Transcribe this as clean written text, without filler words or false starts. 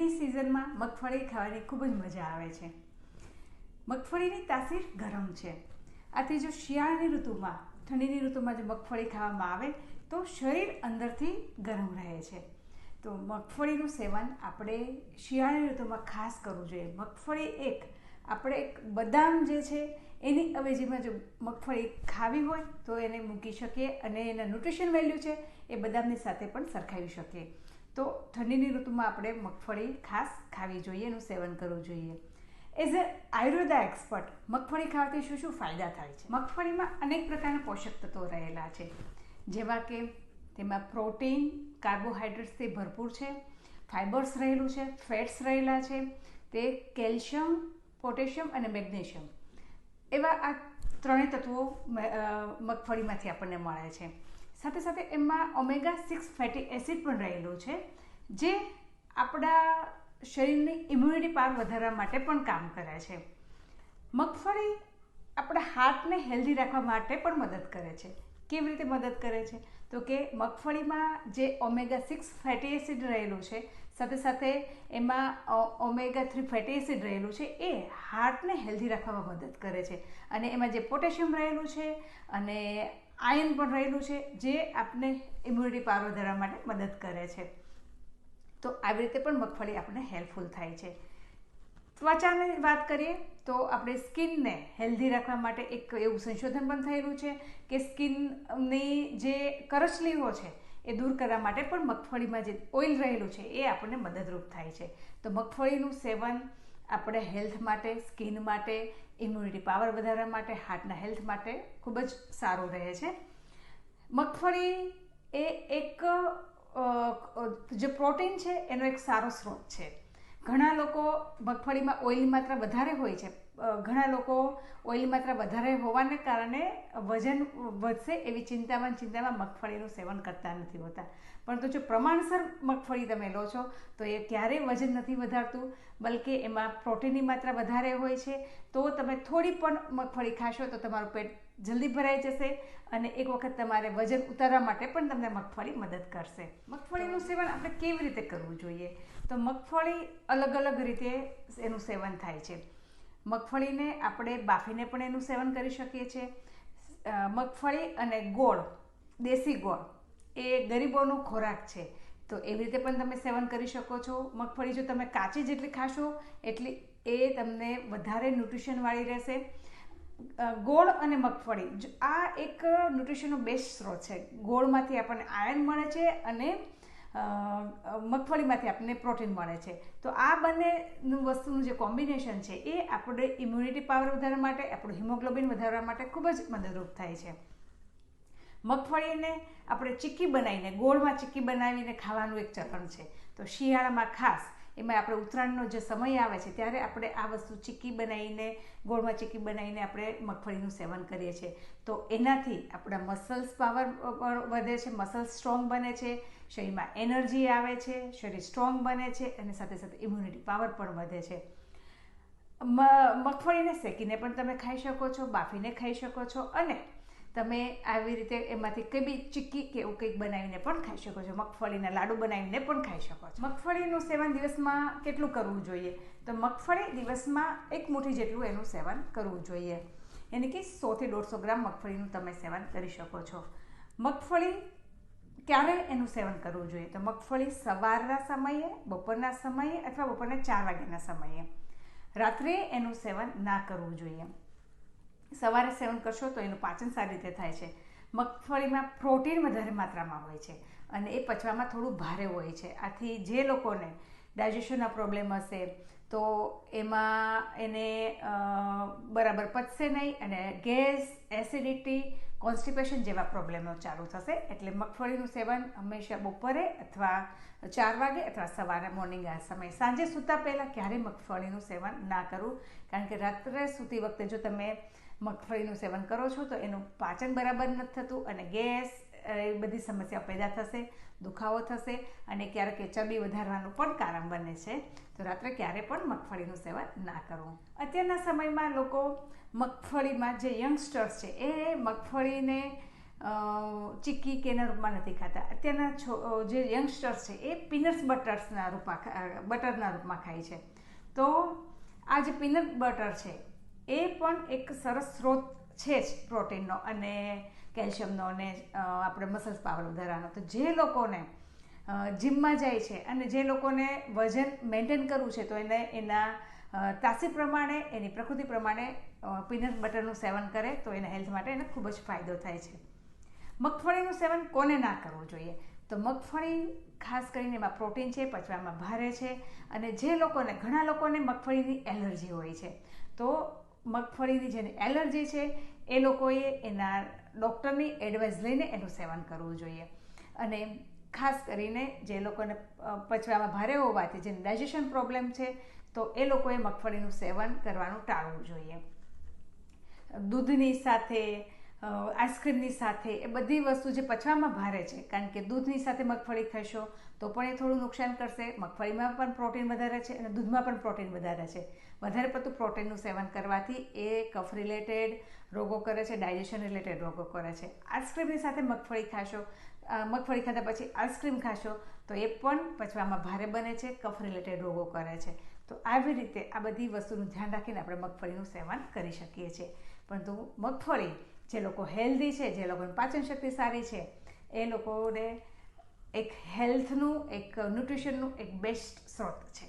ઠંડીની સિઝનમાં મગફળી ખાવાની ખૂબ જ મજા આવે છે। મગફળીની તાસીર ગરમ છે, આથી જો શિયાળાની ઋતુમાં ઠંડીની ઋતુમાં જો મગફળી ખાવામાં આવે તો શરીર અંદરથી ગરમ રહે છે। તો મગફળીનું સેવન આપણે શિયાળાની ઋતુમાં ખાસ કરવું જોઈએ। મગફળી આપણે એક બદામ જે છે એની અવેજીમાં જો મગફળી ખાવી હોય તો એને મૂકી શકીએ અને એના ન્યુટ્રિશન વેલ્યુ છે એ બદામની સાથે પણ સરખાવી શકીએ। તો ઠંડીની ઋતુમાં આપણે મગફળી ખાસ ખાવી જોઈએ, એનું સેવન કરવું જોઈએ। એઝ અ આયુર્વેદા એક્સપર્ટ મગફળી ખાવાથી શું શું ફાયદા થાય છે? મગફળીમાં અનેક પ્રકારના પોષક તત્વો રહેલા છે, જેવા કે તેમાં પ્રોટીન, કાર્બોહાઈડ્રેટ્સથી ભરપૂર છે, ફાઇબર્સ રહેલું છે, ફેટ્સ રહેલા છે, તે કેલ્શિયમ, પોટેશિયમ અને મેગ્નેશિયમ એવા આ ત્રણેય તત્વો મગફળીમાંથી આપણને મળે છે। સાથે સાથે એમાં ઓમેગા 6 ફેટી એસિડ પણ રહેલું છે, જે આપણા શરીરની ઇમ્યુનિટી પાવર વધારવા માટે પણ કામ કરે છે। મગફળી આપણા હાર્ટને હેલ્ધી રાખવા માટે પણ મદદ કરે છે। કેવી રીતે મદદ કરે છે? તો કે મગફળીમાં જે ઓમેગા 6 ફેટી એસિડ રહેલું છે, સાથે સાથે એમાં ઓમેગા 3 ફેટી એસિડ રહેલું છે, એ હાર્ટને હેલ્ધી રાખવામાં મદદ કરે છે। અને એમાં જે પોટેશિયમ રહેલું છે અને આયર્ન પણ રહેલું છે, જે આપને ઇમ્યુનિટી પાવર વધારવા માટે મદદ કરે છે। તો આવી રીતે પણ મગફળી આપણને હેલ્પફુલ થાય છે। ત્વચાની વાત કરીએ તો આપણે સ્કિનને હેલ્ધી રાખવા માટે એક એવું સંશોધન પણ થયેલું છે કે સ્કિનની જે કરચલીઓ છે એ દૂર કરવા માટે પણ મગફળીમાં જે ઓઇલ રહેલું છે એ આપણને મદદરૂપ થાય છે। તો મગફળીનું સેવન આપણે હેલ્થ માટે, સ્કિન માટે, ઇમ્યુનિટી પાવર વધારવા માટે, હાર્ટના હેલ્થ માટે ખૂબ જ સારું રહે છે। મગફળી એ એક જે પ્રોટીન છે એનો એક સારો સ્ત્રોત છે। ઘણા લોકો મગફળીમાં ઓઇલની માત્રા વધારે હોય છે, ઘણા લોકો ઓઇલની માત્રા વધારે હોવાને કારણે વજન વધશે એવી ચિંતામાં મગફળીનું સેવન કરતા નથી હોતા, પરંતુ જો પ્રમાણસર મગફળી તમે લો છો તો એ ક્યારેય વજન નથી વધારતું, બલકે એમાં પ્રોટીનની માત્રા વધારે હોય છે। તો તમે થોડી પણ મગફળી ખાશો તો તમારું પેટ જલ્દી ભરાઈ જશે અને એક વખત તમારે વજન ઉતારવા માટે પણ તમને મગફળી મદદ કરશે। મગફળીનું સેવન આપણે કેવી રીતે કરવું જોઈએ? તો મગફળી અલગ અલગ રીતે એનું સેવન થાય છે। મગફળીને આપણે બાફીને પણ એનું સેવન કરી શકીએ છીએ। મગફળી અને ગોળ, દેશી ગોળ એ ગરીબોનો ખોરાક છે, તો એવી રીતે પણ તમે સેવન કરી શકો છો। મગફળી જો તમે કાચી જેટલી ખાશો એટલી એ તમને વધારે ન્યુટ્રિશનવાળી રહેશે। ગોળ અને મગફળી આ એક ન્યુટ્રિશનનો બેસ્ટ સ્ત્રોત છે। ગોળમાંથી આપણને આયર્ન મળે છે અને મગફળીમાંથી આપણને પ્રોટીન મળે છે। તો આ બંને વસ્તુનું જે કોમ્બિનેશન છે એ આપણે ઇમ્યુનિટી પાવર વધારવા માટે, આપણું હિમોગ્લોબિન વધારવા માટે ખૂબ જ મદદરૂપ થાય છે। મગફળીને આપણે ચીક્કી બનાવીને, ગોળમાં ચીક્કી બનાવીને ખાવાનું એક ચલણ છે, તો શિયાળામાં ખાસ એમાં આપણે ઉત્તરાયણનો જે સમય આવે છે ત્યારે આપણે આ વસ્તુ ચીક્કી બનાવીને, ગોળમાં ચીક્કી બનાવીને આપણે મગફળીનું સેવન કરીએ છીએ। તો એનાથી આપણા મસલ્સ પાવર વધે છે, મસલ્સ સ્ટ્રોંગ બને છે, શરીરમાં એનર્જી આવે છે, શરીર સ્ટ્રોંગ બને છે અને સાથે સાથે ઇમ્યુનિટી પાવર પણ વધે છે। મગફળીને શેકીને પણ તમે ખાઈ શકો છો, બાફીને ખાઈ શકો છો અને તમે આવી રીતે એમાંથી કંઈ બી ચીક્કી કે એવું કંઈક બનાવીને પણ ખાઈ શકો છો। મગફળીના લાડુ બનાવીને પણ ખાઈ શકો છો। મગફળીનું સેવન દિવસમાં કેટલું કરવું જોઈએ? તો મગફળી દિવસમાં 1 મુઠ્ઠી જેટલું એનું સેવન કરવું જોઈએ, એટલે કે 100 થી 150 ગ્રામ મગફળીનું તમે સેવન કરી શકો છો। મગફળી ક્યારે એનું સેવન કરવું જોઈએ? તો મગફળી સવારના સમયે, બપોરના સમયે અથવા બપોરના 4 વાગ્યાના સમયે, રાત્રે એનું સેવન ના કરવું જોઈએ। સવારે સેવન કરશો તો એનું પાચન સારી રીતે થાય છે। મગફળીમાં પ્રોટીન વધારે માત્રામાં હોય છે અને એ પચવામાં થોડું ભારે હોય છે, આથી જે લોકોને ડાયજેશનના પ્રોબ્લેમ હશે તો એમાં એને બરાબર પચશે નહીં અને ગેસ, એસિડિટી, કોન્સ્ટિપેશન જેવા પ્રોબ્લેમો ચાલુ થશે। એટલે મગફળીનું સેવન હંમેશા બપોરે અથવા 4 વાગે અથવા સવારે મોર્નિંગ આ સમય, સાંજે સૂતા પહેલાં ક્યારેય મગફળીનું સેવન ના કરવું, કારણ કે રાત્રે સૂતી વખતે જો તમે મગફળીનું સેવન કરો છો તો એનું પાચન બરાબર નથી થતું અને ગેસ એ બધી સમસ્યાઓ પેદા થશે, દુખાવો થશે અને ક્યારેક ચરબી વધારવાનું પણ કારણ બને છે। તો રાત્રે ક્યારે પણ મગફળીનું સેવન ના કરવું। અત્યારના સમયમાં લોકો મગફળીમાં જે યંગસ્ટર્સ છે એ મગફળીને ચીક્કી કે એના રૂપમાં નથી ખાતા. અત્યારના જે યંગસ્ટર્સ છે એ પીનટ્સ બટરના રૂપમાં ખાય છે. તો આ જે પીનટ બટર છે એ પણ એક સરસ સ્ત્રોત છે જ પ્રોટીનનો અને કેલ્શિયમનો અને આપણે મસલ્સ પાવર વધારવાનો. તો જે લોકોને જિમમાં જાય છે અને જે લોકોને વજન મેન્ટેન કરવું છે તો એને એના તાસીર પ્રમાણે એની પ્રકૃતિ પ્રમાણે પીનટ બટરનું સેવન કરે તો એના હેલ્થ માટે એને ખૂબ જ ફાયદો થાય છે. મગફળીનું સેવન કોને ના કરવું જોઈએ? તો મગફળી ખાસ કરીને એમાં પ્રોટીન છે, પચવામાં ભારે છે અને ઘણા લોકોને મગફળીની એલર્જી હોય છે. તો મગફળીની જેને એલર્જી છે એ લોકોએ એના ડૉક્ટરની એડવાઇસ લઈને એનું સેવન કરવું જોઈએ. અને ખાસ કરીને જે લોકોને પચવામાં ભારે હોવાથી જેને ડાયજેશન પ્રોબ્લેમ છે તો એ લોકોએ મગફળીનું સેવન કરવાનું ટાળવું જોઈએ. દૂધની સાથે આઈસ્ક્રીમની સાથે એ બધી વસ્તુ જે પચવામાં ભારે છે, કારણ કે દૂધની સાથે મગફળી ખાશો તો પણ એ થોડું નુકસાન કરશે. મગફળીમાં પણ પ્રોટીન વધારે છે અને દૂધમાં પણ પ્રોટીન વધારે છે. વધારે પડતું પ્રોટીનનું સેવન કરવાથી એ કફ રિલેટેડ રોગો કરે છે, ડાયજેશન રિલેટેડ રોગો કરે છે. આઈસ્ક્રીમની સાથે મગફળી ખાશો, મગફળી ખાધા પછી આઈસ્ક્રીમ ખાશો તો એ પણ પચવામાં ભારે બને છે, કફ રિલેટેડ રોગો કરે છે. તો આવી રીતે આ બધી વસ્તુનું ધ્યાન રાખીને આપણે મગફળીનું સેવન કરી શકીએ છીએ. પરંતુ મગફળી જે લોકો હેલ્ધી છે, જે લોકોની પાચન શક્તિ સારી છે એ લોકોને એક હેલ્થનું, એક ન્યુટ્રિશનનું એક બેસ્ટ સ્ત્રોત છે.